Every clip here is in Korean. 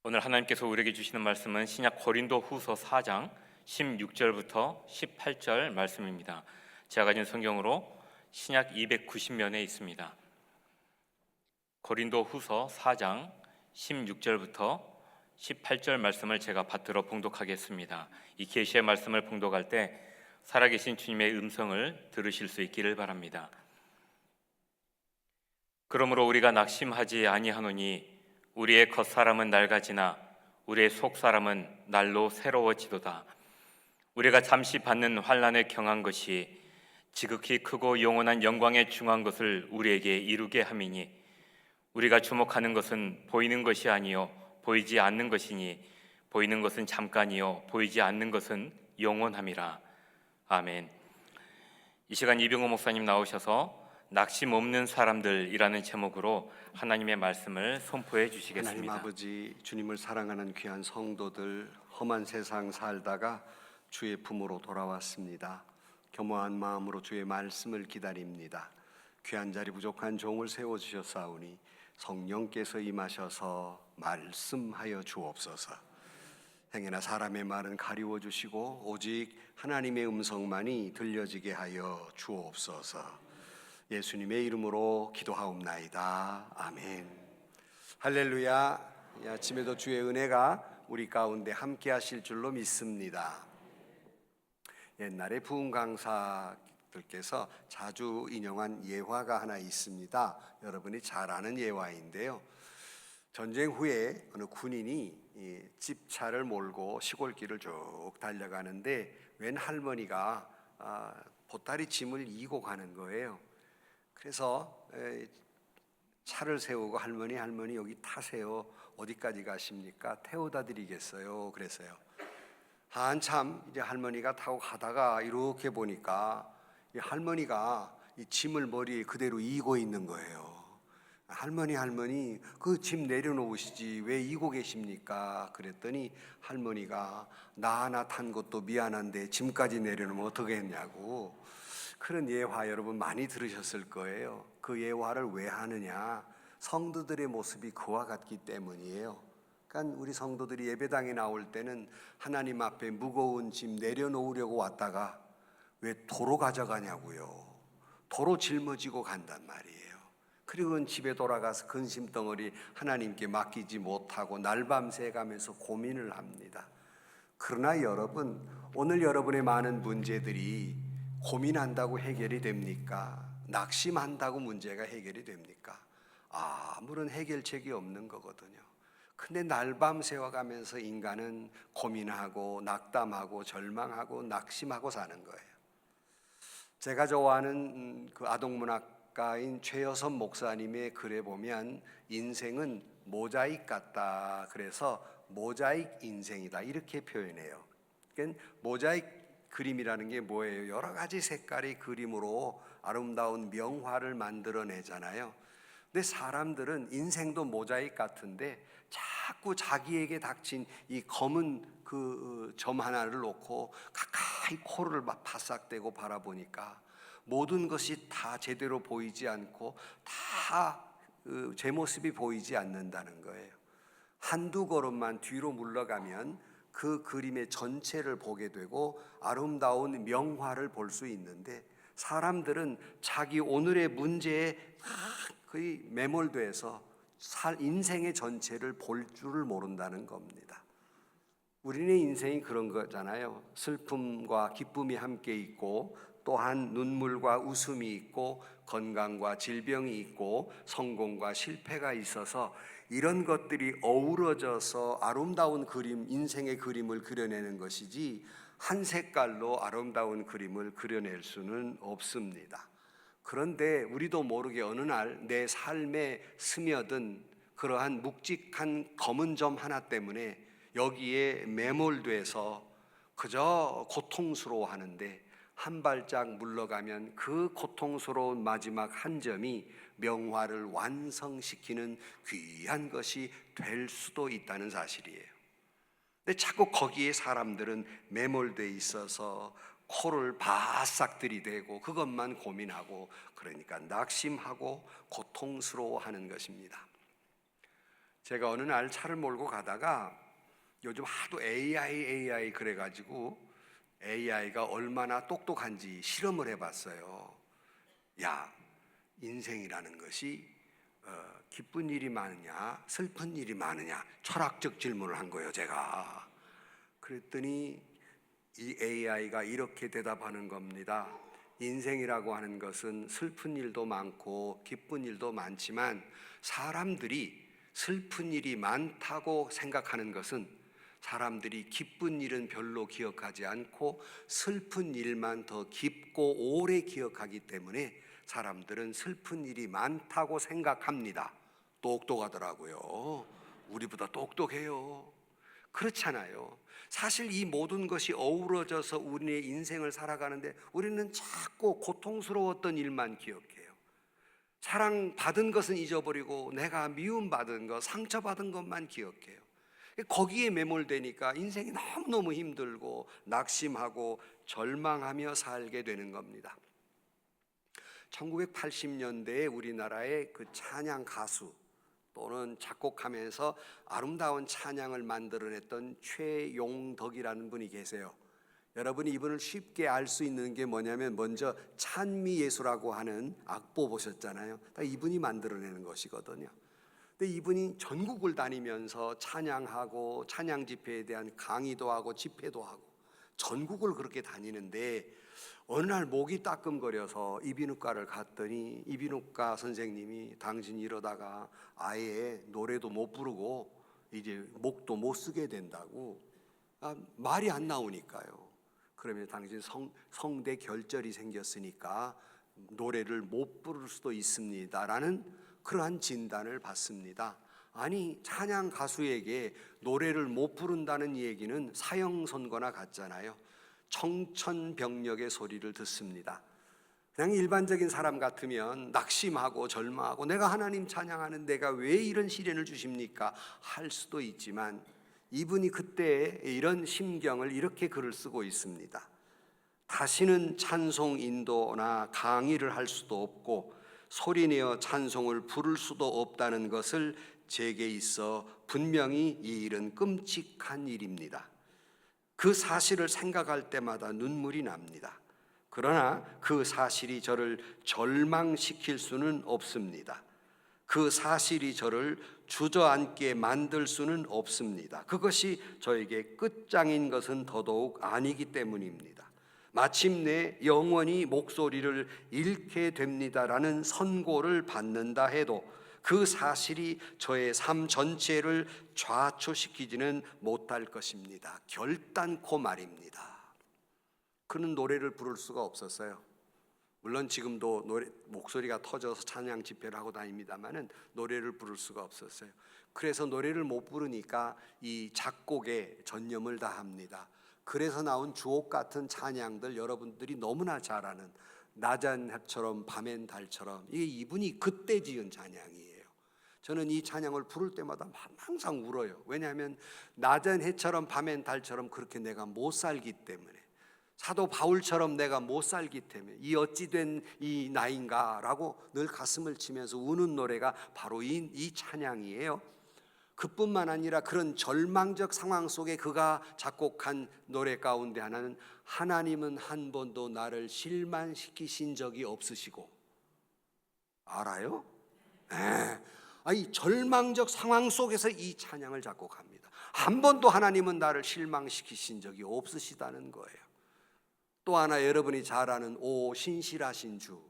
오늘 하나님께서 우리에게 주시는 말씀은 신약 고린도후서 4장 16절부터 18절 말씀입니다. 제가 가진 성경으로 신약 290면에 있습니다. 고린도후서 4장 16절부터 18절 말씀을 제가 받들어 봉독하겠습니다. 이 계시의 말씀을 봉독할 때 살아계신 주님의 음성을 들으실 수 있기를 바랍니다. 그러므로 우리가 낙심하지 아니하노니 우리의 겉사람은 낡아지나 우리의 속사람은 날로 새로워지도다. 우리가 잠시 받는 환난에 경한 것이 지극히 크고 영원한 영광에 중한 것을 우리에게 이루게 함이니 우리가 주목하는 것은 보이는 것이 아니요 보이지 않는 것이니 보이는 것은 잠깐이요 보이지 않는 것은 영원함이라. 아멘. 이 시간 이병호 목사님 나오셔서 낙심 없는 사람들이라는 제목으로 하나님의 말씀을 선포해 주시겠습니다. 하나님 아버지, 주님을 사랑하는 귀한 성도들, 험한 세상 살다가 주의 품으로 돌아왔습니다. 겸허한 마음으로 주의 말씀을 기다립니다. 귀한 자리 부족한 종을 세워주셨사오니 성령께서 임하셔서 말씀하여 주옵소서. 행여나 사람의 말은 가리워 주시고 오직 하나님의 음성만이 들려지게 하여 주옵소서. 예수님의 이름으로 기도하옵나이다. 아멘. 할렐루야. 이 아침에도 주의 은혜가 우리 가운데 함께 하실 줄로 믿습니다. 옛날에 부흥 강사들께서 자주 인용한 예화가 하나 있습니다. 여러분이 잘 아는 예화인데요. 전쟁 후에 어느 군인이 집차를 몰고 시골길을 쭉 달려가는데 웬 할머니가 보따리 짐을 이고 가는 거예요. 그래서 차를 세우고 할머니 여기 타세요. 어디까지 가십니까? 태워다 드리겠어요. 그랬어요. 한참 이제 할머니가 타고 가다가 이렇게 보니까 이 할머니가 이 짐을 머리에 그대로 이고 있는 거예요. 할머니 그 짐 내려놓으시지 왜 이고 계십니까? 그랬더니 할머니가 나 하나 탄 것도 미안한데 짐까지 내려놓으면 어떻게 했냐고. 그런 예화 여러분 많이 들으셨을 거예요. 그 예화를 왜 하느냐? 성도들의 모습이 그와 같기 때문이에요. 그러니까 우리 성도들이 예배당에 나올 때는 하나님 앞에 무거운 짐 내려놓으려고 왔다가 왜 도로 가져가냐고요. 도로 짊어지고 간단 말이에요. 그리고 집에 돌아가서 근심덩어리 하나님께 맡기지 못하고 날밤새 가면서 고민을 합니다. 그러나 여러분, 오늘 여러분의 많은 문제들이 고민한다고 해결이 됩니까? 낙심한다고 문제가 해결이 됩니까? 아무런 해결책이 없는 거거든요. 근데 날밤 새워가면서 인간은 고민하고 낙담하고 절망하고 낙심하고 사는 거예요. 제가 좋아하는 그 아동문학가인 최여섭 목사님의 글에 보면 인생은 모자익 같다. 그래서 모자익 인생이다. 이렇게 표현해요. 그러니까 모자익 그림이라는 게 뭐예요? 여러 가지 색깔의 그림으로 아름다운 명화를 만들어내잖아요. 근데 사람들은 인생도 모자익 같은데 자꾸 자기에게 닥친 이 검은 그 점 하나를 놓고 가까이 코를 막 바싹대고 바라보니까 모든 것이 다 제대로 보이지 않고 다 제 모습이 보이지 않는다는 거예요. 한두 걸음만 뒤로 물러가면 그 그림의 전체를 보게 되고 아름다운 명화를 볼 수 있는데 사람들은 자기 오늘의 문제에 거의 매몰돼서 인생의 전체를 볼 줄을 모른다는 겁니다. 우리의 인생이 그런 거잖아요. 슬픔과 기쁨이 함께 있고 또한 눈물과 웃음이 있고 건강과 질병이 있고 성공과 실패가 있어서 이런 것들이 어우러져서 아름다운 그림, 인생의 그림을 그려내는 것이지 한 색깔로 아름다운 그림을 그려낼 수는 없습니다. 그런데 우리도 모르게 어느 날 내 삶에 스며든 그러한 묵직한 검은 점 하나 때문에 여기에 매몰돼서 그저 고통스러워하는데 한 발짝 물러가면 그 고통스러운 마지막 한 점이 명화를 완성시키는 귀한 것이 될 수도 있다는 사실이에요. 근데 자꾸 거기에 사람들은 매몰돼 있어서 코를 바싹 들이대고 그것만 고민하고 그러니까 낙심하고 고통스러워하는 것입니다. 제가 어느 날 차를 몰고 가다가 요즘 하도 AI 그래가지고 AI가 얼마나 똑똑한지 실험을 해봤어요. 야, 인생이라는 것이 기쁜 일이 많으냐 슬픈 일이 많으냐 철학적 질문을 한 거예요. 제가 그랬더니 이 AI가 이렇게 대답하는 겁니다. 인생이라고 하는 것은 슬픈 일도 많고 기쁜 일도 많지만 사람들이 슬픈 일이 많다고 생각하는 것은 사람들이 기쁜 일은 별로 기억하지 않고 슬픈 일만 더 깊고 오래 기억하기 때문에 사람들은 슬픈 일이 많다고 생각합니다. 똑똑하더라고요. 우리보다 똑똑해요. 그렇잖아요. 사실 이 모든 것이 어우러져서 우리의 인생을 살아가는데 우리는 자꾸 고통스러웠던 일만 기억해요. 사랑받은 것은 잊어버리고 내가 미움받은 것, 상처받은 것만 기억해요. 거기에 매몰되니까 인생이 너무너무 힘들고 낙심하고 절망하며 살게 되는 겁니다. 1980년대에 우리나라의 그 찬양 가수 또는 작곡하면서 아름다운 찬양을 만들어냈던 최용덕이라는 분이 계세요. 여러분이 이분을 쉽게 알 수 있는 게 뭐냐면 먼저 찬미예수라고 하는 악보 보셨잖아요. 다 이분이 만들어내는 것이거든요. 근데 이분이 전국을 다니면서 찬양하고 찬양 집회에 대한 강의도 하고 집회도 하고 전국을 그렇게 다니는데 어느 날 목이 따끔거려서 이비인후과를 갔더니 이비인후과 선생님이 당신이 이러다가 아예 노래도 못 부르고 이제 목도 못 쓰게 된다고. 말이 안 나오니까요. 그러면 당신 성대 결절이 생겼으니까 노래를 못 부를 수도 있습니다라는 그러한 진단을 받습니다. 아니, 찬양 가수에게 노래를 못 부른다는 얘기는 사형 선고나 같잖아요. 청천벽력의 소리를 듣습니다. 그냥 일반적인 사람 같으면 낙심하고 절망하고 내가 하나님 찬양하는 내가 왜 이런 시련을 주십니까? 할 수도 있지만 이분이 그때 이런 심경을 이렇게 글을 쓰고 있습니다. 다시는 찬송 인도나 강의를 할 수도 없고 소리내어 찬송을 부를 수도 없다는 것을 제게 있어 분명히 이 일은 끔찍한 일입니다. 그 사실을 생각할 때마다 눈물이 납니다. 그러나 그 사실이 저를 절망시킬 수는 없습니다. 그 사실이 저를 주저앉게 만들 수는 없습니다. 그것이 저에게 끝장인 것은 더더욱 아니기 때문입니다. 마침내 영원히 목소리를 잃게 됩니다라는 선고를 받는다 해도 그 사실이 저의 삶 전체를 좌초시키지는 못할 것입니다. 결단코 말입니다. 그는 노래를 부를 수가 없었어요. 물론 지금도 목소리가 터져서 찬양 집회를 하고 다닙니다만은 노래를 부를 수가 없었어요. 그래서 노래를 못 부르니까 이 작곡에 전념을 다합니다. 그래서 나온 주옥 같은 찬양들 여러분들이 너무나 잘 아는 낮은 해처럼 밤엔 달처럼 이게 이분이 그때 지은 찬양이에요. 저는 이 찬양을 부를 때마다 항상 울어요. 왜냐하면 낮은 해처럼 밤엔 달처럼 그렇게 내가 못 살기 때문에 사도 바울처럼 내가 못 살기 때문에 이 어찌 된 이 나인가라고 늘 가슴을 치면서 우는 노래가 바로 이 찬양이에요. 그뿐만 아니라 그런 절망적 상황 속에 그가 작곡한 노래 가운데 하나는 하나님은 한 번도 나를 실망시키신 적이 없으시고. 알아요? 이 절망적 상황 속에서 이 찬양을 작곡합니다. 한 번도 하나님은 나를 실망시키신 적이 없으시다는 거예요. 또 하나 여러분이 잘 아는 오 신실하신 주,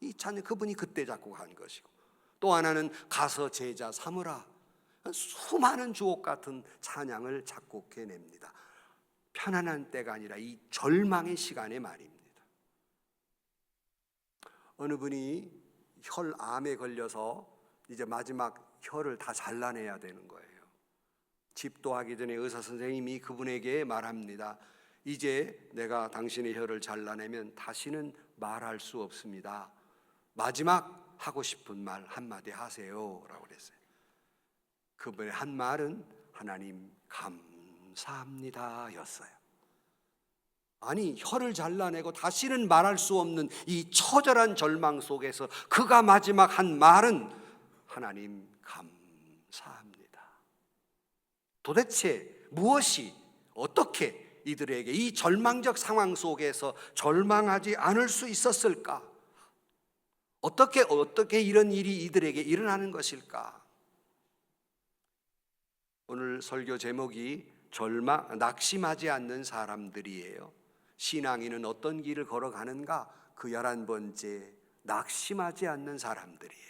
이 찬양 그분이 그때 작곡한 것이고, 또 하나는 가서 제자 삼으라, 수많은 주옥 같은 찬양을 작곡해냅니다. 편안한 때가 아니라 이 절망의 시간에 말입니다. 어느 분이 혈암에 걸려서 이제 마지막 혀를 다 잘라내야 되는 거예요. 집도하기 전에 의사 선생님이 그분에게 말합니다. 이제 내가 당신의 혀를 잘라내면 다시는 말할 수 없습니다. 마지막 하고 싶은 말 한마디 하세요 라고 그랬어요. 그분의 한 말은 하나님 감사합니다 였어요. 아니, 혀를 잘라내고 다시는 말할 수 없는 이 처절한 절망 속에서 그가 마지막 한 말은 하나님 사합니다. 도대체 무엇이 어떻게 이들에게 이 절망적 상황 속에서 절망하지 않을 수 있었을까? 어떻게 이런 일이 이들에게 일어나는 것일까? 오늘 설교 제목이 낙심하지 않는 사람들이에요. 신앙인은 어떤 길을 걸어가는가? 그 11번째, 낙심하지 않는 사람들이에요.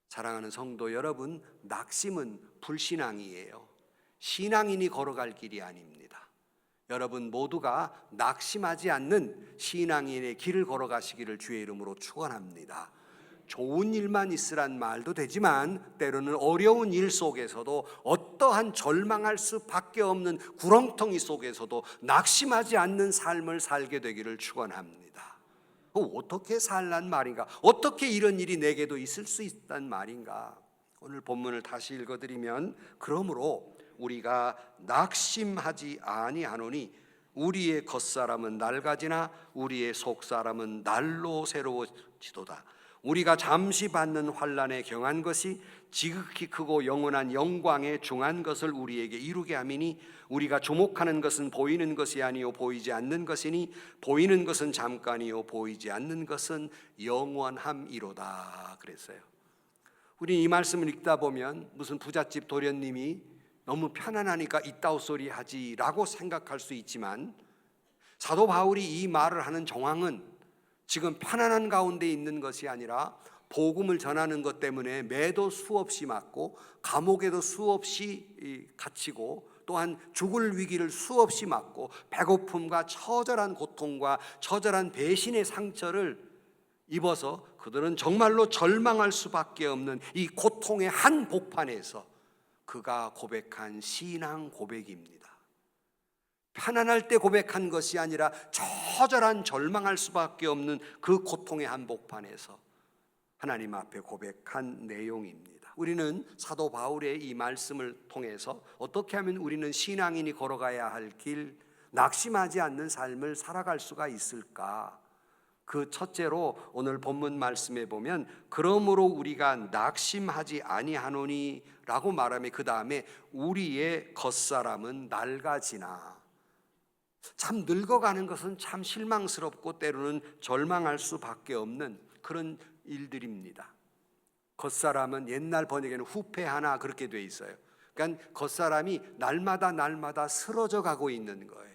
사랑하는 성도 여러분, 낙심은 불신앙이에요. 신앙인이 걸어갈 길이 아닙니다. 여러분 모두가 낙심하지 않는 신앙인의 길을 걸어가시기를 주의 이름으로 축원합니다. 좋은 일만 있으란 말도 되지만 때로는 어려운 일 속에서도 어떠한 절망할 수밖에 없는 구렁텅이 속에서도 낙심하지 않는 삶을 살게 되기를 축원합니다. 어떻게 살란 말인가? 어떻게 이런 일이 내게도 있을 수 있단 말인가? 오늘 본문을 다시 읽어드리면, 그러므로 우리가 낙심하지 아니하노니 우리의 겉사람은 낡아지나 우리의 속사람은 날로 새로워지도다. 우리가 잠시 받는 환난에 경한 것이 지극히 크고 영원한 영광에 중한 것을 우리에게 이루게 함이니 우리가 주목하는 것은 보이는 것이 아니요 보이지 않는 것이니 보이는 것은 잠깐이요 보이지 않는 것은 영원함이로다. 그랬어요. 우리 이 말씀을 읽다 보면 무슨 부잣집 도련님이 너무 편안하니까 이따오 소리 하지라고 생각할 수 있지만, 사도 바울이 이 말을 하는 정황은 지금 편안한 가운데 있는 것이 아니라 복음을 전하는 것 때문에 매도 수없이 맞고 감옥에도 수없이 갇히고 또한 죽을 위기를 수없이 맞고 배고픔과 처절한 고통과 처절한 배신의 상처를 입어서 그들은 정말로 절망할 수밖에 없는 이 고통의 한 복판에서 그가 고백한 신앙 고백입니다. 편안할 때 고백한 것이 아니라 처절한 절망할 수밖에 없는 그 고통의 한복판에서 하나님 앞에 고백한 내용입니다. 우리는 사도 바울의 이 말씀을 통해서 어떻게 하면 우리는 신앙인이 걸어가야 할 길, 낙심하지 않는 삶을 살아갈 수가 있을까? 그 첫째로 오늘 본문 말씀에 보면 그러므로 우리가 낙심하지 아니하노니 라고 말하며 그 다음에 우리의 겉사람은 낡아지나. 참 늙어가는 것은 참 실망스럽고 때로는 절망할 수밖에 없는 그런 일들입니다. 겉사람은 옛날 번역에는 후패하나 그렇게 돼 있어요. 그러니까 겉사람이 날마다 쓰러져 가고 있는 거예요.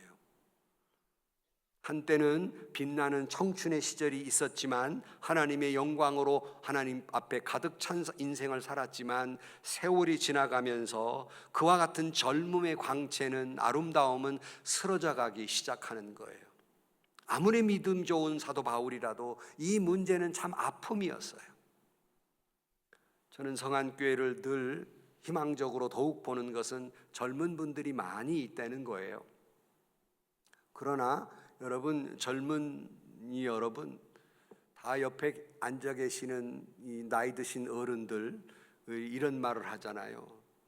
한때는 빛나는 청춘의 시절이 있었지만 하나님의 영광으로 하나님 앞에 가득 찬 인생을 살았지만 세월이 지나가면서 그와 같은 젊음의 광채는, 아름다움은 쓰러져 가기 시작하는 거예요. 아무리 믿음 좋은 사도 바울이라도 이 문제는 참 아픔이었어요. 저는 성안교회를 늘 희망적으로 더욱 보는 것은 젊은 분들이 많이 있다는 거예요. 그러나 여러분, 젊은이 여러분, 다 옆에 앉아 계시는 이 나이 드신 어른들 이런 말을 하잖아요.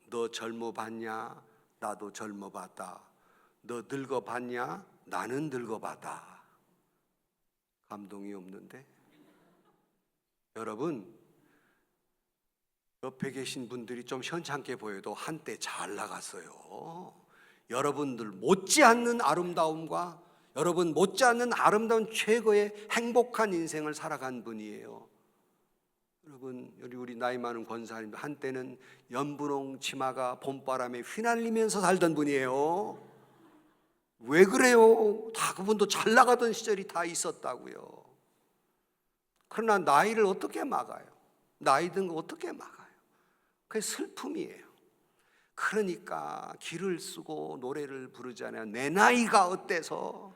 너 젊어봤냐? 나도 젊어봤다. 너 늙어봤냐? 나는 늙어봤다. 감동이 없는데? 여러분, 옆에 계신 분들이 좀 현찮게 보여도 한때 잘 나갔어요. 여러분들 못지않는 아름다움과 여러분 못지않는 아름다운 최고의 행복한 인생을 살아간 분이에요. 여러분, 우리 나이 많은 권사님 한때는 연분홍 치마가 봄바람에 휘날리면서 살던 분이에요. 왜 그래요? 다 그분도 잘 나가던 시절이 다 있었다고요. 그러나 나이를 어떻게 막아요? 나이 든 거 어떻게 막아요? 그게 슬픔이에요. 그러니까 길을 쓰고 노래를 부르잖아요. 내 나이가 어때서?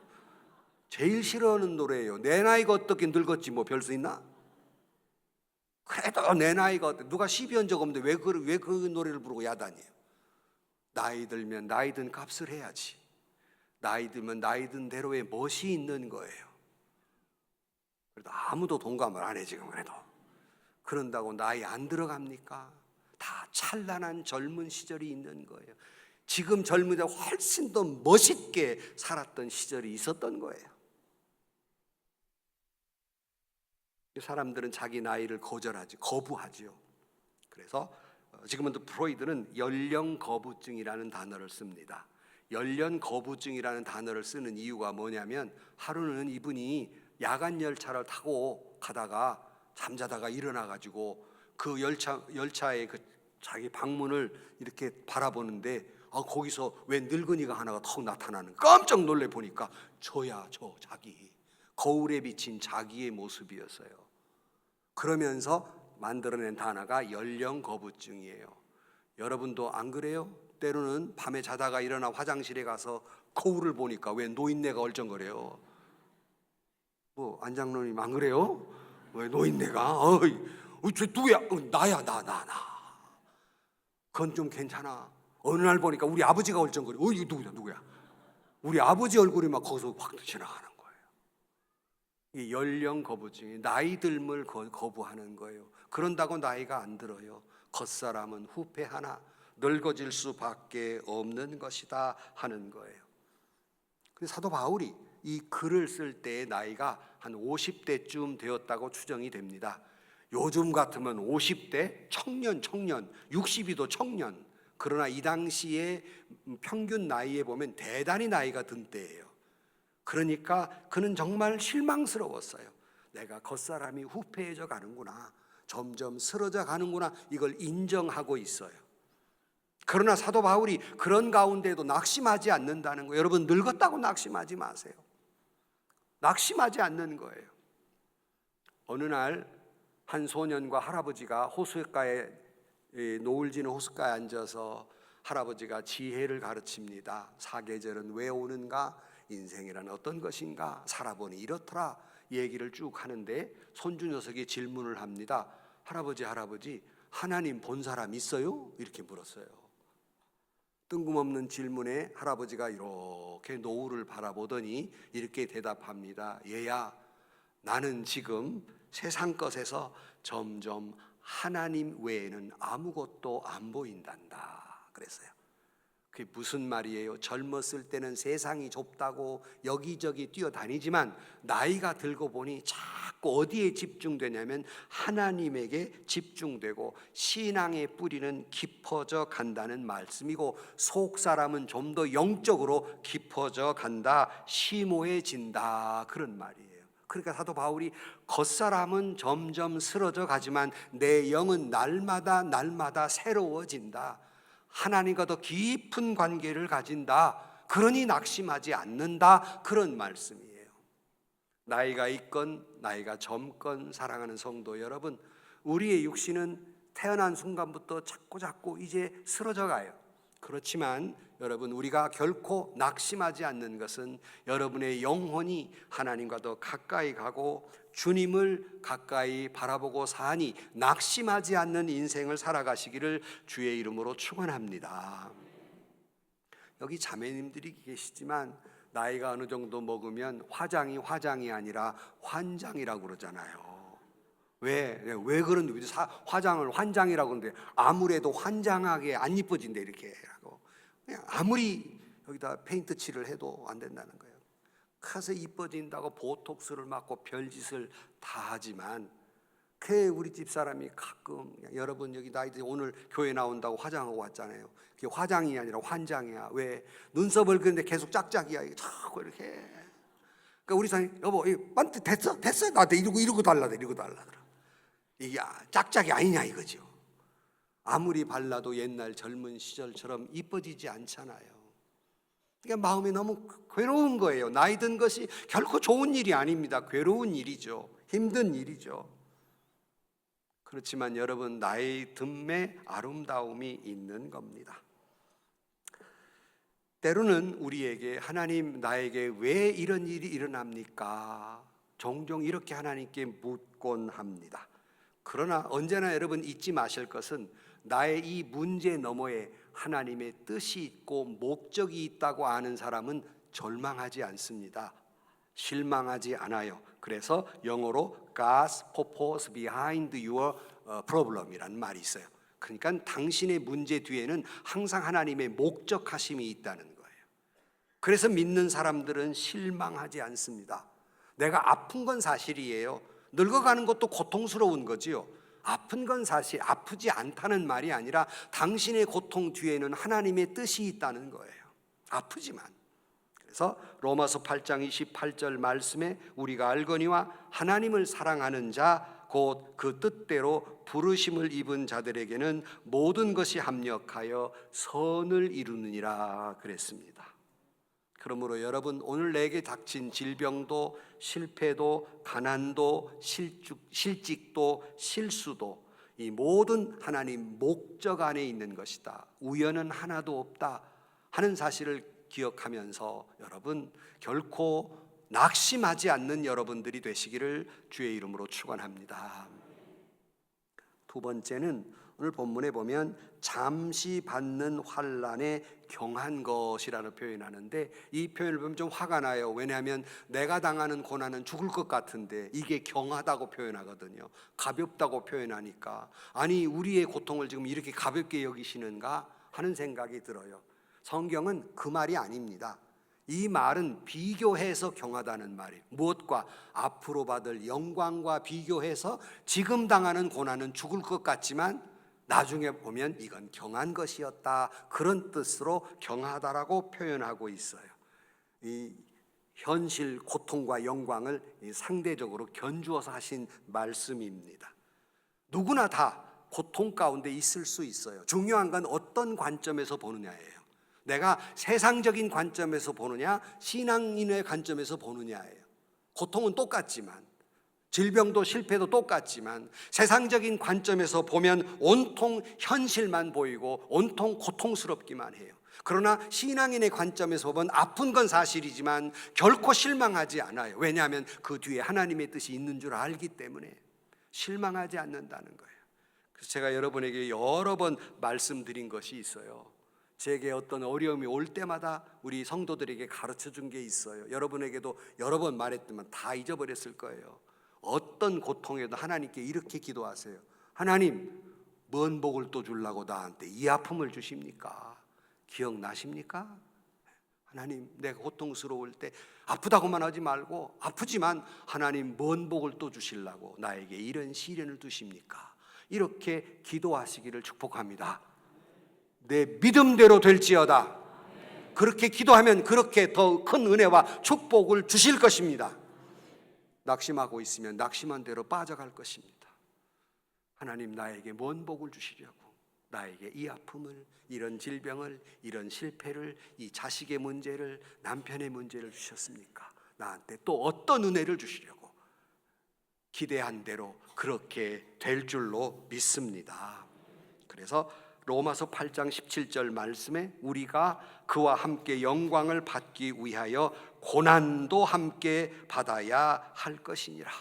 제일 싫어하는 노래예요. 내 나이가 어떻게 늙었지 뭐 별 수 있나? 그래도 내 나이가 어때? 누가 시비한 적 없는데 왜 그 노래를 부르고 야단이에요? 나이 들면 나이 든 값을 해야지. 나이 들면 나이 든 대로의 멋이 있는 거예요. 그래도 아무도 동감을 안 해 지금. 그래도 그런다고 나이 안 들어갑니까? 다 찬란한 젊은 시절이 있는 거예요. 지금 젊은이들 훨씬 더 멋있게 살았던 시절이 있었던 거예요. 사람들은 자기 나이를 거부하죠. 그래서 지금도 프로이드는 연령 거부증이라는 단어를 씁니다. 연령 거부증이라는 단어를 쓰는 이유가 뭐냐면 하루는 이분이 야간 열차를 타고 가다가 잠자다가 일어나 가지고 그 열차의 그 자기 방문을 이렇게 바라보는데 거기서 왜 늙은이가 하나가 턱 나타나는, 깜짝 놀래 보니까 저야 저 자기 거울에 비친 자기의 모습이었어요. 그러면서 만들어낸 단어가 연령 거부증이에요. 여러분도 안 그래요? 때로는 밤에 자다가 일어나 화장실에 가서 거울을 보니까 왜 노인네가 얼쩡거려요? 뭐 안장로님 안 그래요? 왜 노인네가 저 누구야? 나야 나. 그건 좀 괜찮아. 어느 날 보니까 우리 아버지가 얼쩡거려. 이거 누구야? 우리 아버지 얼굴이 막 거기서 확 지나가는 거예요. 이 연령 거부증이 나이 듦을 거부하는 거예요. 그런다고 나이가 안 들어요. 겉사람은 후패하나 늙어질 수밖에 없는 것이다 하는 거예요. 근데 사도 바울이 이 글을 쓸 때의 나이가 한 50대쯤 되었다고 추정이 됩니다. 요즘 같으면 50대 청년, 60이도 청년. 그러나 이 당시에 평균 나이에 보면 대단히 나이가 든 때예요. 그러니까 그는 정말 실망스러웠어요. 내가 겉사람이 후패해져 가는구나, 점점 쓰러져 가는구나, 이걸 인정하고 있어요. 그러나 사도 바울이 그런 가운데도 낙심하지 않는다는 거예요. 여러분, 늙었다고 낙심하지 마세요. 낙심하지 않는 거예요. 어느 날 한 소년과 할아버지가 호숫가에, 노을 지는 호숫가에 앉아서 할아버지가 지혜를 가르칩니다. 사계절은 왜 오는가? 인생이란 어떤 것인가? 살아보니 이렇더라. 얘기를 쭉 하는데 손주 녀석이 질문을 합니다. 할아버지, 하나님 본 사람 있어요? 이렇게 물었어요. 뜬금없는 질문에 할아버지가 이렇게 노을을 바라보더니 이렇게 대답합니다. 얘야, 나는 지금 세상 것에서 점점 하나님 외에는 아무것도 안 보인단다 그랬어요. 그게 무슨 말이에요? 젊었을 때는 세상이 좁다고 여기저기 뛰어다니지만 나이가 들고 보니 자꾸 어디에 집중되냐면 하나님에게 집중되고 신앙의 뿌리는 깊어져 간다는 말씀이고 속 사람은 좀 더 영적으로 깊어져 간다, 심오해진다, 그런 말이에요. 그러니까 사도 바울이 겉사람은 점점 쓰러져 가지만 내 영은 날마다 새로워진다, 하나님과 더 깊은 관계를 가진다, 그러니 낙심하지 않는다, 그런 말씀이에요. 나이가 있건 나이가 젊건 사랑하는 성도 여러분, 우리의 육신은 태어난 순간부터 자꾸 이제 쓰러져 가요. 그렇지만 여러분, 우리가 결코 낙심하지 않는 것은 여러분의 영혼이 하나님과 더 가까이 가고 주님을 가까이 바라보고 사니 낙심하지 않는 인생을 살아가시기를 주의 이름으로 축원합니다. 여기 자매님들이 계시지만 나이가 어느 정도 먹으면 화장이 아니라 환장이라고 그러잖아요. 왜 그런데 화장을 환장이라고 하는데 아무래도 환장하게 안 이뻐진대 이렇게 하고, 그냥 아무리 여기다 페인트 칠을 해도 안 된다는 거예요. 그래서 이뻐진다고 보톡스를 맞고 별짓을 다 하지만 우리 집사람이 가끔, 여러분 여기 나이들 오늘 교회 나온다고 화장하고 왔잖아요. 그게 화장이 아니라 환장이야. 왜? 눈썹을 그는데 계속 짝짝이야. 자꾸 이렇게. 그러니까 우리 사람이 여보 반트 됐어? 나한테 이러고 달라더라. 이게 짝짝이 아니냐 이거죠. 아무리 발라도 옛날 젊은 시절처럼 이뻐지지 않잖아요. 그러니까 마음이 너무 괴로운 거예요. 나이 든 것이 결코 좋은 일이 아닙니다. 괴로운 일이죠. 힘든 일이죠. 그렇지만 여러분, 나이 듦에 아름다움이 있는 겁니다. 때로는 우리에게 하나님, 나에게 왜 이런 일이 일어납니까? 종종 이렇게 하나님께 묻곤 합니다. 그러나 언제나 여러분 잊지 마실 것은 나의 이 문제 너머에 하나님의 뜻이 있고 목적이 있다고 아는 사람은 절망하지 않습니다. 실망하지 않아요. 그래서 영어로 God's purpose behind your problem이라는 말이 있어요. 그러니까 당신의 문제 뒤에는 항상 하나님의 목적하심이 있다는 거예요. 그래서 믿는 사람들은 실망하지 않습니다. 내가 아픈 건 사실이에요. 늙어가는 것도 고통스러운 거지요. 아픈 건 사실 아프지 않다는 말이 아니라 당신의 고통 뒤에는 하나님의 뜻이 있다는 거예요. 아프지만. 그래서 로마서 8장 28절 말씀에 우리가 알거니와 하나님을 사랑하는 자 곧 그 뜻대로 부르심을 입은 자들에게는 모든 것이 합력하여 선을 이루느니라 그랬습니다. 그러므로 여러분, 오늘 내게 닥친 질병도 실패도 가난도 실직도 실수도 이 모든 하나님 목적 안에 있는 것이다, 우연은 하나도 없다 하는 사실을 기억하면서 여러분 결코 낙심하지 않는 여러분들이 되시기를 주의 이름으로 축원합니다. 두 번째는 오늘 본문에 보면 잠시 받는 환난에 경한 것이라는 표현하는데, 이 표현을 보면 좀 화가 나요. 왜냐하면 내가 당하는 고난은 죽을 것 같은데 이게 경하다고 표현하거든요. 가볍다고 표현하니까 아니 우리의 고통을 지금 이렇게 가볍게 여기시는가 하는 생각이 들어요. 성경은 그 말이 아닙니다. 이 말은 비교해서 경하다는 말이에요. 무엇과? 앞으로 받을 영광과 비교해서 지금 당하는 고난은 죽을 것 같지만 나중에 보면 이건 경한 것이었다, 그런 뜻으로 경하다라고 표현하고 있어요. 이 현실 고통과 영광을 상대적으로 견주어서 하신 말씀입니다. 누구나 다 고통 가운데 있을 수 있어요. 중요한 건 어떤 관점에서 보느냐예요. 내가 세상적인 관점에서 보느냐 신앙인의 관점에서 보느냐예요. 고통은 똑같지만, 질병도 실패도 똑같지만 세상적인 관점에서 보면 온통 현실만 보이고 온통 고통스럽기만 해요. 그러나 신앙인의 관점에서 보면 아픈 건 사실이지만 결코 실망하지 않아요. 왜냐하면 그 뒤에 하나님의 뜻이 있는 줄 알기 때문에 실망하지 않는다는 거예요. 그래서 제가 여러분에게 여러 번 말씀드린 것이 있어요. 제게 어떤 어려움이 올 때마다 우리 성도들에게 가르쳐 준 게 있어요. 여러분에게도 여러 번 말했지만 다 잊어버렸을 거예요. 어떤 고통에도 하나님께 이렇게 기도하세요. 하나님, 뭔 복을 또 주려고 나한테 이 아픔을 주십니까? 기억나십니까? 하나님, 내가 고통스러울 때 아프다고만 하지 말고 아프지만 하나님 뭔 복을 또 주시려고 나에게 이런 시련을 두십니까? 이렇게 기도하시기를 축복합니다. 내 믿음대로 될지어다. 그렇게 기도하면 그렇게 더 큰 은혜와 축복을 주실 것입니다. 낙심하고 있으면 낙심한 대로 빠져갈 것입니다. 하나님, 나에게 뭔 복을 주시려고 나에게 이 아픔을, 이런 질병을, 이런 실패를, 이 자식의 문제를, 남편의 문제를 주셨습니까? 나한테 또 어떤 은혜를 주시려고 기대한 대로 그렇게 될 줄로 믿습니다. 그래서 로마서 8장 17절 말씀에 우리가 그와 함께 영광을 받기 위하여 고난도 함께 받아야 할 것이니라.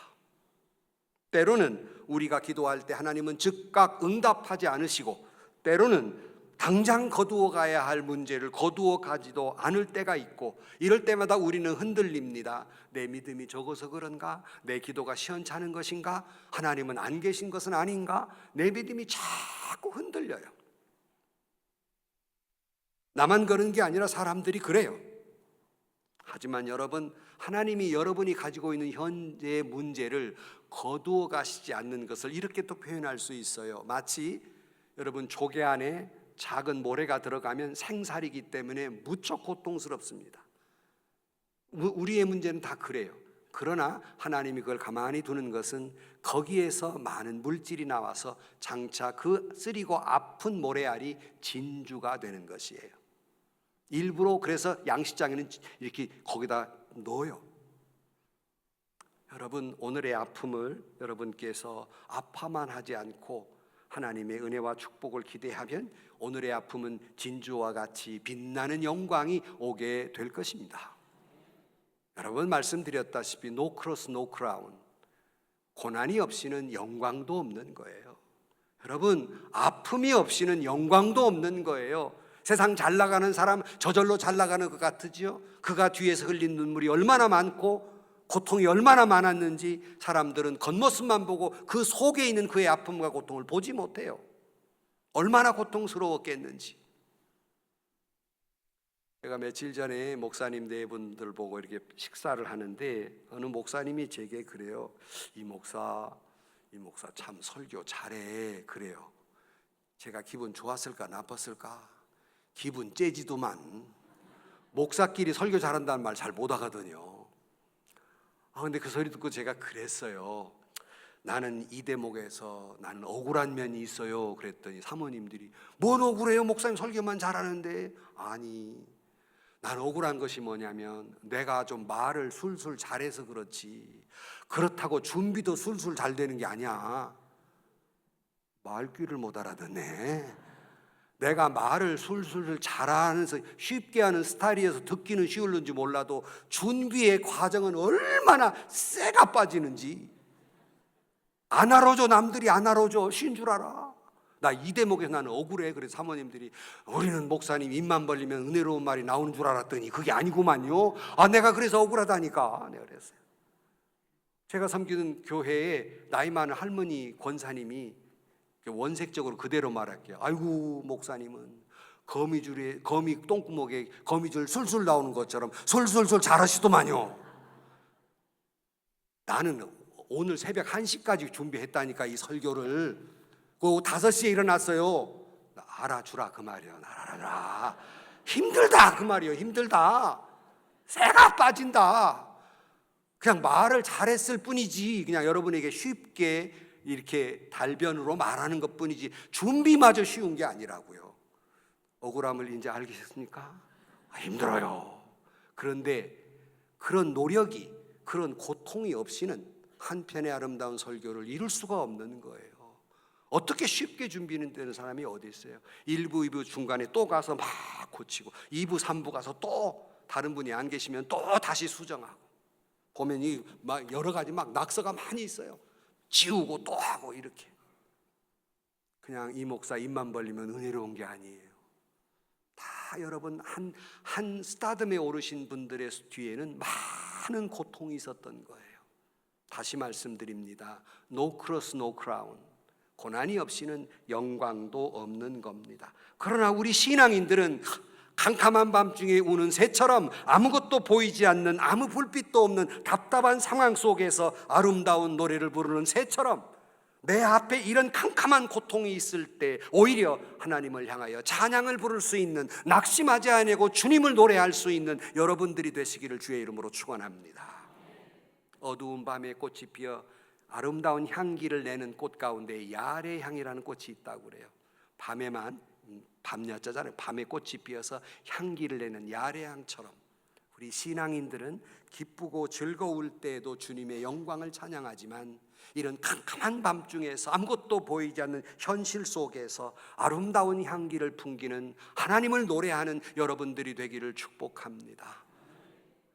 때로는 우리가 기도할 때 하나님은 즉각 응답하지 않으시고, 때로는 당장 거두어 가야 할 문제를 거두어 가지도 않을 때가 있고, 이럴 때마다 우리는 흔들립니다. 내 믿음이 적어서 그런가? 내 기도가 시원찮은 것인가? 하나님은 안 계신 것은 아닌가? 내 믿음이 자꾸 흔들려요. 나만 그런 게 아니라 사람들이 그래요. 하지만 여러분, 하나님이 여러분이 가지고 있는 현재의 문제를 거두어 가시지 않는 것을 이렇게 또 표현할 수 있어요. 마치 여러분 조개 안에 작은 모래가 들어가면 생살이기 때문에 무척 고통스럽습니다. 우리의 문제는 다 그래요. 그러나 하나님이 그걸 가만히 두는 것은 거기에서 많은 물질이 나와서 장차 그 쓰리고 아픈 모래알이 진주가 되는 것이에요. 일부러 그래서 양식장에는 이렇게 거기다 넣어요. 여러분, 오늘의 아픔을 여러분께서 아파만 하지 않고 하나님의 은혜와 축복을 기대하면 오늘의 아픔은 진주와 같이 빛나는 영광이 오게 될 것입니다. 여러분, 말씀드렸다시피 no cross, no crown. 고난이 없이는 영광도 없는 거예요. 여러분, 아픔이 없이는 영광도 없는 거예요. 세상 잘 나가는 사람 저절로 잘 나가는 것 같으지요? 그가 뒤에서 흘린 눈물이 얼마나 많고 고통이 얼마나 많았는지 사람들은 겉모습만 보고 그 속에 있는 그의 아픔과 고통을 보지 못해요. 얼마나 고통스러웠겠는지. 제가 며칠 전에 목사님 네 분들 보고 이렇게 식사를 하는데 어느 목사님이 제게 그래요. 이 목사, 이 목사 참 설교 잘해. 그래요. 제가 기분 좋았을까 나빴을까? 기분 째지도만. 목사끼리 설교 잘한다는 말 잘 못하거든요. 근데 그 소리 듣고 제가 그랬어요. 나는 이 대목에서 나는 억울한 면이 있어요. 그랬더니 사모님들이 뭔 억울해요? 목사님 설교만 잘하는데. 아니, 난 억울한 것이 뭐냐면 내가 좀 말을 술술 잘해서 그렇지 그렇다고 준비도 술술 잘 되는 게 아니야. 말귀를 못 알아듣네. 내가 말을 술술 잘하면서 쉽게 하는 스타일이어서 듣기는 쉬울는지 몰라도 준비의 과정은 얼마나 쇠가 빠지는지. 안 알아줘. 남들이 안 알아줘. 쉰 줄 알아. 나 이 대목에서 나는 억울해. 그래서 사모님들이 우리는 목사님 입만 벌리면 은혜로운 말이 나오는 줄 알았더니 그게 아니구만요. 내가 그래서 억울하다니까. 내가 그랬어요. 제가 섬기는 교회에 나이 많은 할머니 권사님이 원색적으로 그대로 말할게요. 아이고 목사님은 거미 똥구멍에 거미줄 술술 나오는 것처럼 술술술 잘하시더만요. 나는 오늘 새벽 1시까지 준비했다니까 이 설교를. 그 5시에 일어났어요. 알아주라 그 말이에요. 알아주라. 힘들다 그 말이에요. 힘들다. 쇠가 빠진다. 그냥 말을 잘했을 뿐이지 그냥 여러분에게 쉽게 이렇게 달변으로 말하는 것 뿐이지 준비마저 쉬운 게 아니라고요. 억울함을 이제 알겠습니까? 힘들어요. 그런데 그런 노력이 그런 고통이 없이는 한편의 아름다운 설교를 이룰 수가 없는 거예요. 어떻게 쉽게 준비되는 사람이 어디 있어요? 1부, 2부 중간에 또 가서 막 고치고 2부, 3부 가서 또 다른 분이 안 계시면 또 다시 수정하고 보면 막 여러 가지 막 낙서가 많이 있어요. 지우고 또 하고 이렇게. 그냥 이 목사 입만 벌리면 은혜로운 게 아니에요. 다 여러분 한 스타덤에 오르신 분들의 뒤에는 많은 고통이 있었던 거예요. 다시 말씀드립니다. No cross, no crown. 고난이 없이는 영광도 없는 겁니다. 그러나 우리 신앙인들은 캄캄한 밤중에 우는 새처럼 아무것도 보이지 않는 아무 불빛도 없는 답답한 상황 속에서 아름다운 노래를 부르는 새처럼 내 앞에 이런 캄캄한 고통이 있을 때 오히려 하나님을 향하여 찬양을 부를 수 있는, 낙심하지 아니하고 주님을 노래할 수 있는 여러분들이 되시기를 주의 이름으로 축원합니다. 어두운 밤에 꽃이 피어 아름다운 향기를 내는 꽃 가운데 야레향이라는 꽃이 있다고 그래요. 밤에만, 밤야자잖아요. 밤에 꽃이 피어서 향기를 내는 야레향처럼 우리 신앙인들은 기쁘고 즐거울 때에도 주님의 영광을 찬양하지만 이런 캄캄한 밤중에서 아무것도 보이지 않는 현실 속에서 아름다운 향기를 풍기는 하나님을 노래하는 여러분들이 되기를 축복합니다.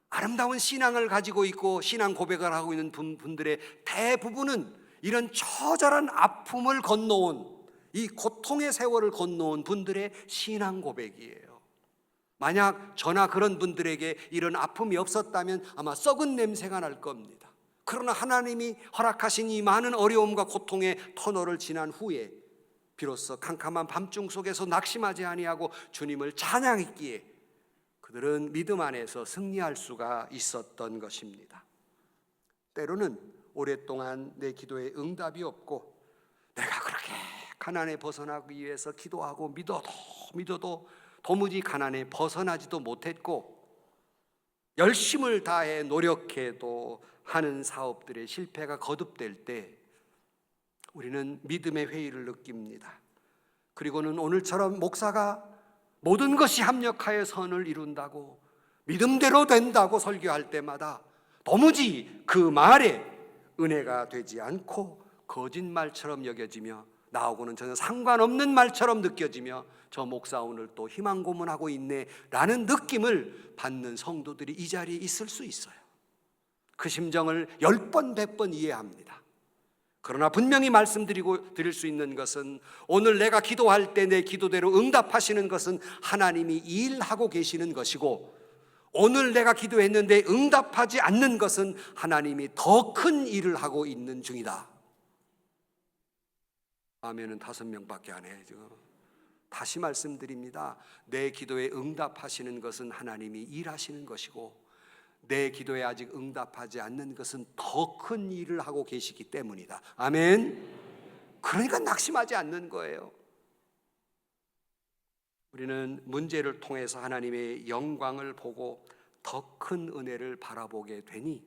아름다운 신앙을 가지고 있고 신앙 고백을 하고 있는 분들의 대부분은 이런 처절한 아픔을 건너온, 이 고통의 세월을 건너온 분들의 신앙 고백이에요. 만약 저나 그런 분들에게 이런 아픔이 없었다면 아마 썩은 냄새가 날 겁니다. 그러나 하나님이 허락하신 이 많은 어려움과 고통의 터널을 지난 후에 비로소 캄캄한 밤중 속에서 낙심하지 아니하고 주님을 찬양했기에 그들은 믿음 안에서 승리할 수가 있었던 것입니다. 때로는 오랫동안 내 기도에 응답이 없고 내가 그렇게 가난에 벗어나기 위해서 기도하고 믿어도 도무지 가난에 벗어나지도 못했고 열심을 다해 노력해도 하는 사업들의 실패가 거듭될 때 우리는 믿음의 회의를 느낍니다. 그리고는 오늘처럼 목사가 모든 것이 합력하여 선을 이룬다고 믿음대로 된다고 설교할 때마다 도무지 그 말에 은혜가 되지 않고 거짓말처럼 여겨지며 나하고는 전혀 상관없는 말처럼 느껴지며 저 목사 오늘 또 희망 고문하고 있네 라는 느낌을 받는 성도들이 이 자리에 있을 수 있어요. 그 심정을 10번 100번 이해합니다. 그러나 분명히 드릴 수 있는 것은 오늘 내가 기도할 때 내 기도대로 응답하시는 것은 하나님이 일하고 계시는 것이고 오늘 내가 기도했는데 응답하지 않는 것은 하나님이 더 큰 일을 하고 있는 중이다. 아멘은 5명밖에 안 해요. 다시 말씀드립니다. 내 기도에 응답하시는 것은 하나님이 일하시는 것이고 내 기도에 아직 응답하지 않는 것은 더 큰 일을 하고 계시기 때문이다. 아멘. 그러니까 낙심하지 않는 거예요. 우리는 문제를 통해서 하나님의 영광을 보고 더 큰 은혜를 바라보게 되니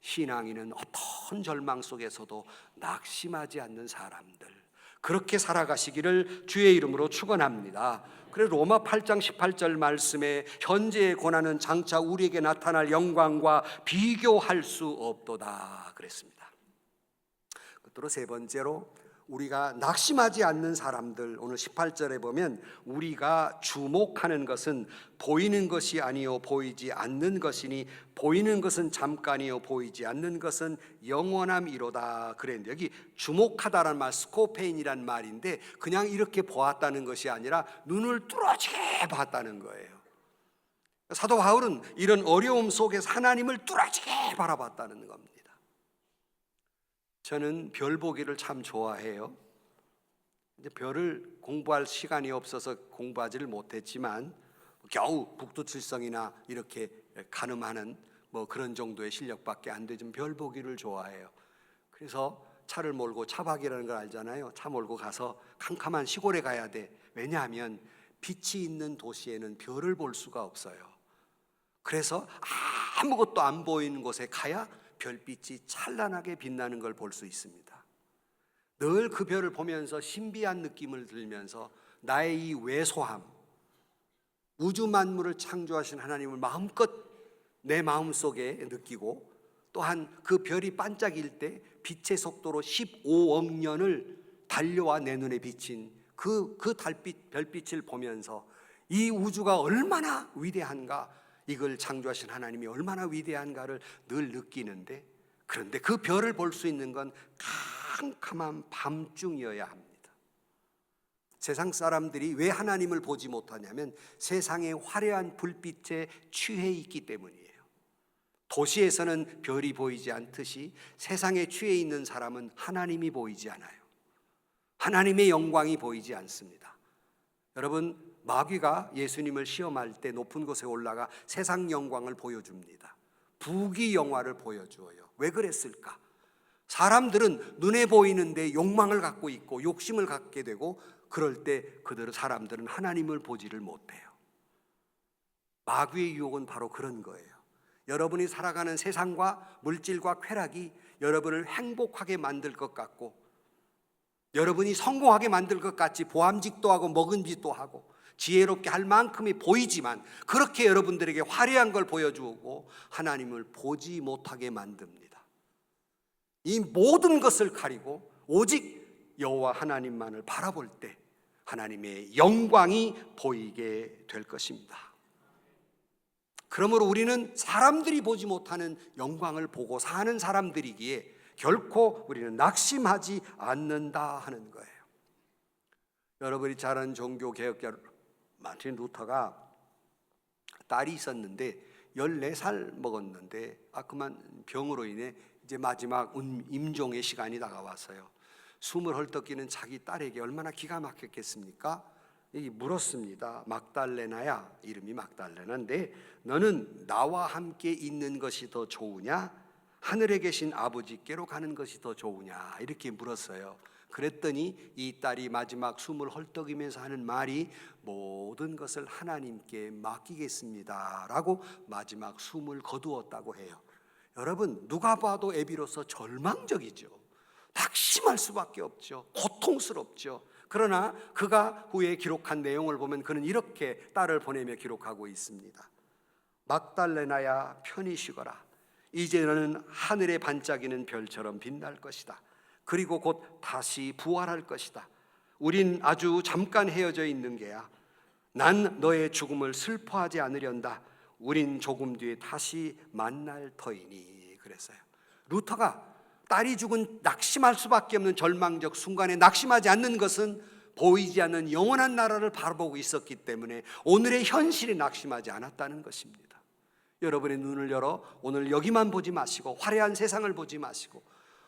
신앙인은 어떤 절망 속에서도 낙심하지 않는 사람들, 그렇게 살아가시기를 주의 이름으로 축원합니다. 그래 로마 8장 18절 말씀에 현재의 고난은 장차 우리에게 나타날 영광과 비교할 수 없도다 그랬습니다. 끝으로 세 번째로 우리가 낙심하지 않는 사람들, 오늘 18절에 보면 우리가 주목하는 것은 보이는 것이 아니요 보이지 않는 것이니 보이는 것은 잠깐이요 보이지 않는 것은 영원함이로다 그랬는데, 여기 주목하다라는 말 스코페인이란 말인데 그냥 이렇게 보았다는 것이 아니라 눈을 뚫어지게 봤다는 거예요. 사도 바울은 이런 어려움 속에서 하나님을 뚫어지게 바라봤다는 겁니다. 저는 별 보기를 참 좋아해요. 이제 별을 공부할 시간이 없어서 공부하지를 못했지만 겨우 북두칠성이나 이렇게 가늠하는 뭐 그런 정도의 실력밖에 안 되지만 별 보기를 좋아해요. 그래서 차를 몰고, 차박이라는 걸 알잖아요. 차 몰고 가서 캄캄한 시골에 가야 돼. 왜냐하면 빛이 있는 도시에는 별을 볼 수가 없어요. 그래서 아무것도 안 보이는 곳에 가야 별빛이 찬란하게 빛나는 걸 볼 수 있습니다. 늘 그 별을 보면서 신비한 느낌을 들면서 나의 이 왜소함, 우주 만물을 창조하신 하나님을 마음껏 내 마음속에 느끼고, 또한 그 별이 반짝일 때 빛의 속도로 15억 년을 달려와 내 눈에 비친 그 달빛, 별빛을 보면서 이 우주가 얼마나 위대한가, 이걸 창조하신 하나님이 얼마나 위대한가를 늘 느끼는데, 그런데 그 별을 볼 수 있는 건 캄캄한 밤중이어야 합니다. 세상 사람들이 왜 하나님을 보지 못하냐면 세상의 화려한 불빛에 취해 있기 때문이에요. 도시에서는 별이 보이지 않듯이 세상에 취해 있는 사람은 하나님이 보이지 않아요. 하나님의 영광이 보이지 않습니다. 여러분, 마귀가 예수님을 시험할 때 높은 곳에 올라가 세상 영광을 보여줍니다. 부귀 영화를 보여주어요. 왜 그랬을까? 사람들은 눈에 보이는데 욕망을 갖고 있고 욕심을 갖게 되고, 그럴 때 사람들은 하나님을 보지를 못해요. 마귀의 유혹은 바로 그런 거예요. 여러분이 살아가는 세상과 물질과 쾌락이 여러분을 행복하게 만들 것 같고, 여러분이 성공하게 만들 것 같이 보암직도 하고 먹은짓도 하고 지혜롭게 할 만큼이 보이지만, 그렇게 여러분들에게 화려한 걸 보여주고 하나님을 보지 못하게 만듭니다. 이 모든 것을 가리고 오직 여호와 하나님만을 바라볼 때 하나님의 영광이 보이게 될 것입니다. 그러므로 우리는 사람들이 보지 못하는 영광을 보고 사는 사람들이기에 결코 우리는 낙심하지 않는다 하는 거예요. 여러분이 잘 아는 종교 개혁자 마틴 루터가 딸이 있었는데 14살 먹었는데 그만 병으로 인해 이제 마지막 임종의 시간이 다가왔어요. 숨을 헐떡이는 자기 딸에게 얼마나 기가 막혔겠습니까? 물었습니다. 막달레나야, 이름이 막달레나인데 너는 나와 함께 있는 것이 더 좋으냐, 하늘에 계신 아버지께로 가는 것이 더 좋으냐, 이렇게 물었어요. 그랬더니 이 딸이 마지막 숨을 헐떡이면서 하는 말이 모든 것을 하나님께 맡기겠습니다 라고 마지막 숨을 거두었다고 해요. 여러분, 누가 봐도 애비로서 절망적이죠. 낙심할 수밖에 없죠. 고통스럽죠. 그러나 그가 후에 기록한 내용을 보면 그는 이렇게 딸을 보내며 기록하고 있습니다. 막달레나야, 편히 쉬거라. 이제 너는 하늘에 반짝이는 별처럼 빛날 것이다. 그리고 곧 다시 부활할 것이다. 우린 아주 잠깐 헤어져 있는 게야. 난 너의 죽음을 슬퍼하지 않으련다. 우린 조금 뒤에 다시 만날 터이니. 그랬어요. 루터가 딸이 죽은 낙심할 수밖에 없는 절망적 순간에 낙심하지 않는 것은 보이지 않는 영원한 나라를 바라보고 있었기 때문에 오늘의 현실에 낙심하지 않았다는 것입니다. 여러분의 눈을 열어 오늘 여기만 보지 마시고 화려한 세상을 보지 마시고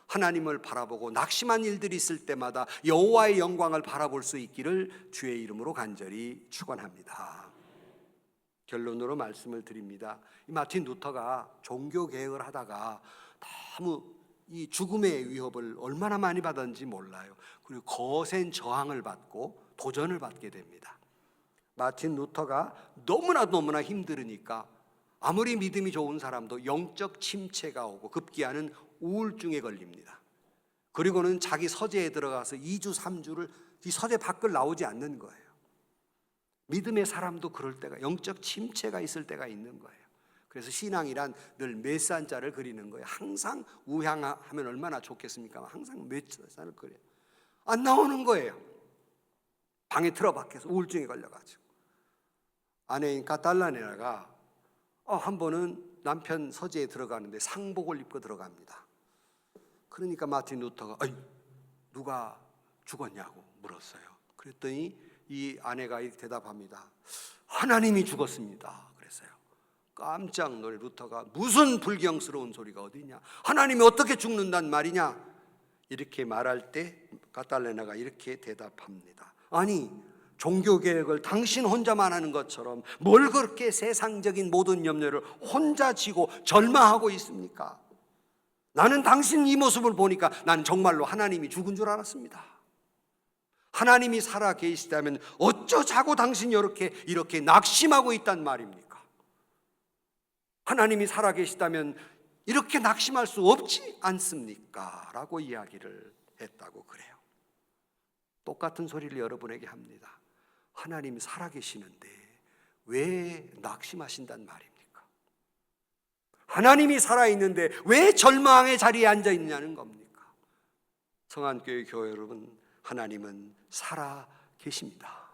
하나님을 바라보고 낙심한 일들이 있을 때마다 여호와의 영광을 바라볼 수 있기를 주의 이름으로 간절히 축원합니다. 결론으로 말씀을 드립니다. 이 마틴 루터가 종교 개혁을 하다가 너무 이 죽음의 위협을 얼마나 많이 받았는지 몰라요. 그리고 거센 저항을 받고 도전을 받게 됩니다. 마틴 루터가 너무나 힘들으니까 아무리 믿음이 좋은 사람도 영적 침체가 오고 급기야는 우울증에 걸립니다. 그리고는 자기 서재에 들어가서 2주 3주를 이 서재 밖을 나오지 않는 거예요. 믿음의 사람도 그럴 때가, 영적 침체가 있을 때가 있는 거예요. 그래서 신앙이란 늘 몇 산자를 그리는 거예요. 항상 우향하면 얼마나 좋겠습니까? 항상 몇 산을 그려요. 안 나오는 거예요. 방에 틀어박혀서 우울증에 걸려가지고. 아내인 카탈라네라가 한 번은 남편 서재에 들어가는데 상복을 입고 들어갑니다. 그러니까 마틴 루터가 누가 죽었냐고 물었어요. 그랬더니 이 아내가 이렇게 대답합니다. 하나님이 죽었습니다. 그랬어요. 깜짝 놀래 루터가 무슨 불경스러운 소리가 어디냐? 하나님이 어떻게 죽는단 말이냐? 이렇게 말할 때 카탈레나가 이렇게 대답합니다. 아니, 종교개혁을 당신 혼자만 하는 것처럼 뭘 그렇게 세상적인 모든 염려를 혼자 지고 절망하고 있습니까? 나는 당신 이 모습을 보니까 난 정말로 하나님이 죽은 줄 알았습니다. 하나님이 살아 계시다면 어쩌자고 당신이 이렇게 낙심하고 있단 말입니까? 하나님이 살아 계시다면 이렇게 낙심할 수 없지 않습니까? 라고 이야기를 했다고 그래요. 똑같은 소리를 여러분에게 합니다. 하나님이 살아 계시는데 왜 낙심하신단 말입니까? 하나님이 살아있는데 왜 절망의 자리에 앉아 있냐는 겁니까? 성안교회 교회 여러분, 하나님은 살아 계십니다.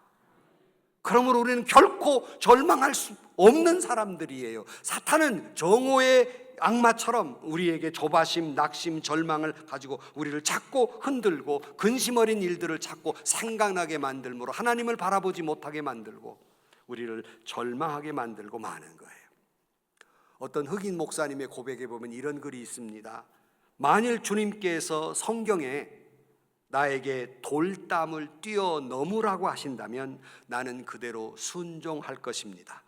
그러므로 우리는 결코 절망할 수 없는 사람들이에요. 사탄은 정오의 악마처럼 우리에게 조바심, 낙심, 절망을 가지고 우리를 자꾸 흔들고 근심 어린 일들을 자꾸 생각나게 만들므로 하나님을 바라보지 못하게 만들고 우리를 절망하게 만들고 마는 거예요. 어떤 흑인 목사님의 고백에 보면 이런 글이 있습니다. 만일 주님께서 성경에 나에게 돌담을 뛰어넘으라고 하신다면 나는 그대로 순종할 것입니다.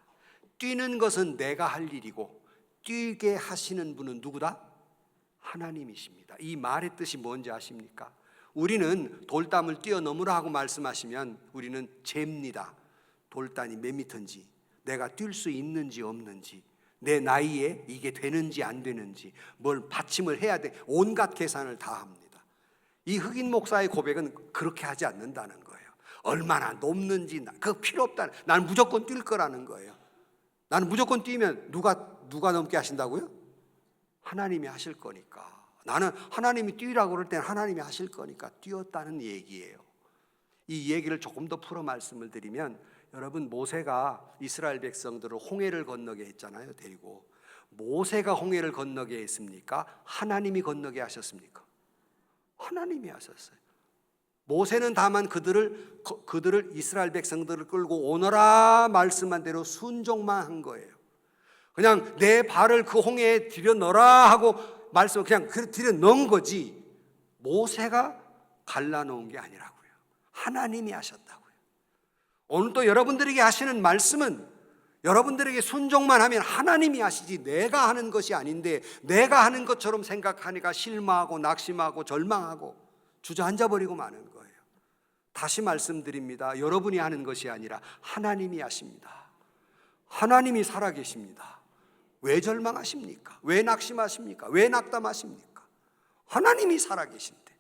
뛰는 것은 내가 할 일이고 뛰게 하시는 분은 누구다? 하나님이십니다. 이 말의 뜻이 뭔지 아십니까? 우리는 돌담을 뛰어넘으라고 말씀하시면 우리는 잽니다. 돌담이 몇 미터인지, 내가 뛸 수 있는지 없는지, 내 나이에 이게 되는지 안 되는지, 뭘 받침을 해야 돼, 온갖 계산을 다 합니다. 이 흑인 목사의 고백은 그렇게 하지 않는다는 거예요. 얼마나 높는지 그거 필요 없다. 나는 무조건 뛸 거라는 거예요. 나는 무조건 뛰면 누가 넘게 하신다고요? 하나님이 하실 거니까. 나는 하나님이 뛰라고 그럴 때는 하나님이 하실 거니까 뛰었다는 얘기예요. 이 얘기를 조금 더 풀어 말씀을 드리면, 여러분, 모세가 이스라엘 백성들을 홍해를 건너게 했잖아요. 데리고. 모세가 홍해를 건너게 했습니까? 하나님이 건너게 하셨습니까? 하나님이 하셨어요. 모세는 다만 그들을 이스라엘 백성들을 끌고 오너라 말씀한 대로 순종만 한 거예요. 그냥 내 발을 그 홍해에 들여 넣어라 하고 말씀을 그냥 들여 넣은 거지, 모세가 갈라놓은 게 아니라고요. 하나님이 하셨다고요. 오늘 또 여러분들에게 하시는 말씀은 여러분들에게 순종만 하면 하나님이 하시지 내가 하는 것이 아닌데, 내가 하는 것처럼 생각하니까 실망하고 낙심하고 절망하고 주저앉아 버리고 마는 거예요. 다시 말씀드립니다. 여러분이 하는 것이 아니라 하나님이 하십니다. 하나님이 살아계십니다. 왜 절망하십니까? 왜 낙심하십니까? 왜 낙담하십니까? 하나님이 살아계신데.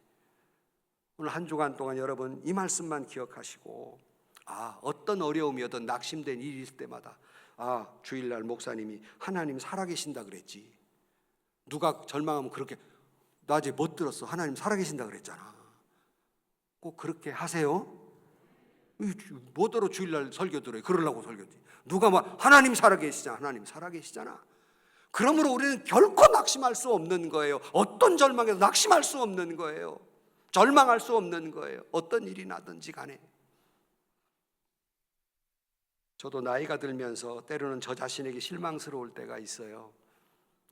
오늘 한 주간 동안 여러분 이 말씀만 기억하시고, 어떤 어려움이 어떤 낙심된 일이 있을 때마다 주일날 목사님이 하나님 살아계신다 그랬지, 누가 절망하면 그렇게 낮에 못 들었어, 하나님 살아계신다 그랬잖아, 꼭 그렇게 하세요? 뭐더러 주일날 설교 들어요. 그러려고 설교지. 누가 하나님 살아계시잖아, 하나님 살아계시잖아. 그러므로 우리는 결코 낙심할 수 없는 거예요. 어떤 절망에도 낙심할 수 없는 거예요. 절망할 수 없는 거예요. 어떤 일이 나든지 간에. 저도 나이가 들면서 때로는 저 자신에게 실망스러울 때가 있어요.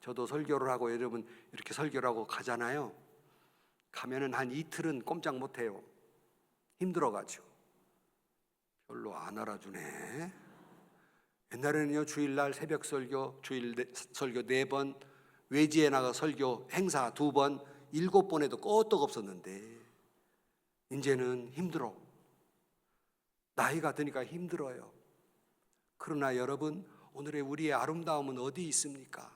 저도 설교를 하고 여러분 이렇게 설교를 하고 가잖아요. 가면은 한 이틀은 꼼짝 못해요. 힘들어가지고. 별로 안 알아주네. 옛날에는요, 주일날 새벽 설교, 설교 4번, 외지에 나가 설교 행사 2번, 7번에도 끄떡 없었는데 이제는 힘들어. 나이가 드니까 힘들어요. 그러나 여러분, 오늘의 우리의 아름다움은 어디 있습니까?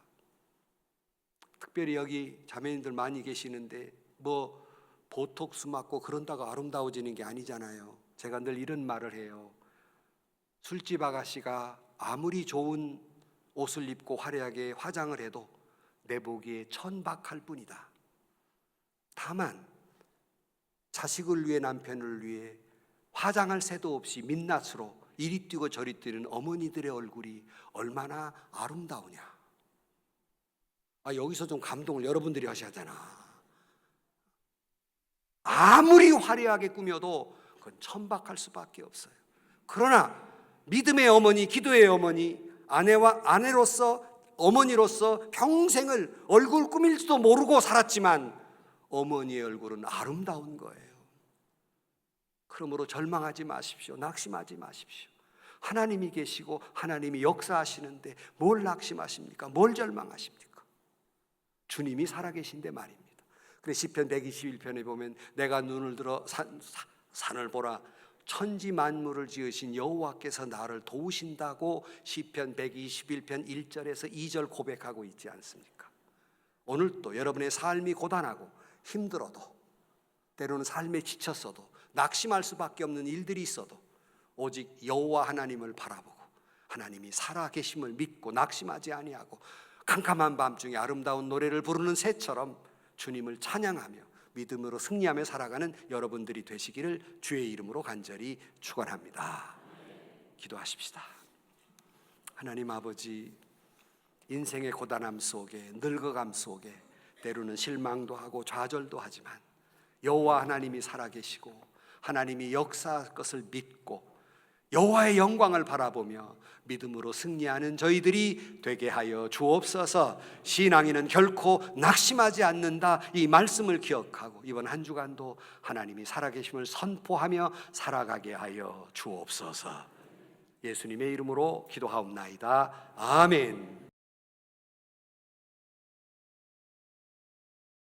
특별히 여기 자매님들 많이 계시는데 뭐 보톡스 맞고 그런다고 아름다워지는 게 아니잖아요. 제가 늘 이런 말을 해요. 술집 아가씨가 아무리 좋은 옷을 입고 화려하게 화장을 해도 내 보기에 천박할 뿐이다. 다만 자식을 위해, 남편을 위해 화장할 새도 없이 민낯으로 이리 뛰고 저리 뛰는 어머니들의 얼굴이 얼마나 아름다우냐. 여기서 좀 감동을 여러분들이 하셔야잖아. 아무리 화려하게 꾸며도 그건 천박할 수밖에 없어요. 그러나 믿음의 어머니, 기도의 어머니, 아내로서, 어머니로서 평생을 얼굴 꾸밀지도 모르고 살았지만 어머니의 얼굴은 아름다운 거예요. 그러므로 절망하지 마십시오. 낙심하지 마십시오. 하나님이 계시고 하나님이 역사하시는데 뭘 낙심하십니까? 뭘 절망하십니까? 주님이 살아계신데 말입니다. 그래 시편 121편에 보면 내가 눈을 들어 산을 보라, 천지 만물을 지으신 여호와께서 나를 도우신다고 시편 121편 1절에서 2절 고백하고 있지 않습니까? 오늘도 여러분의 삶이 고단하고 힘들어도, 때로는 삶에 지쳤어도, 낙심할 수밖에 없는 일들이 있어도 오직 여호와 하나님을 바라보고 하나님이 살아계심을 믿고 낙심하지 아니하고 캄캄한 밤중에 아름다운 노래를 부르는 새처럼 주님을 찬양하며 믿음으로 승리하며 살아가는 여러분들이 되시기를 주의 이름으로 간절히 축원합니다. 기도하십시다. 하나님 아버지, 인생의 고단함 속에, 늙어감 속에 때로는 실망도 하고 좌절도 하지만 여호와 하나님이 살아계시고 하나님이 역사할 것을 믿고 여호와의 영광을 바라보며 믿음으로 승리하는 저희들이 되게 하여 주옵소서. 신앙인은 결코 낙심하지 않는다, 이 말씀을 기억하고 이번 한 주간도 하나님이 살아계심을 선포하며 살아가게 하여 주옵소서. 예수님의 이름으로 기도하옵나이다. 아멘.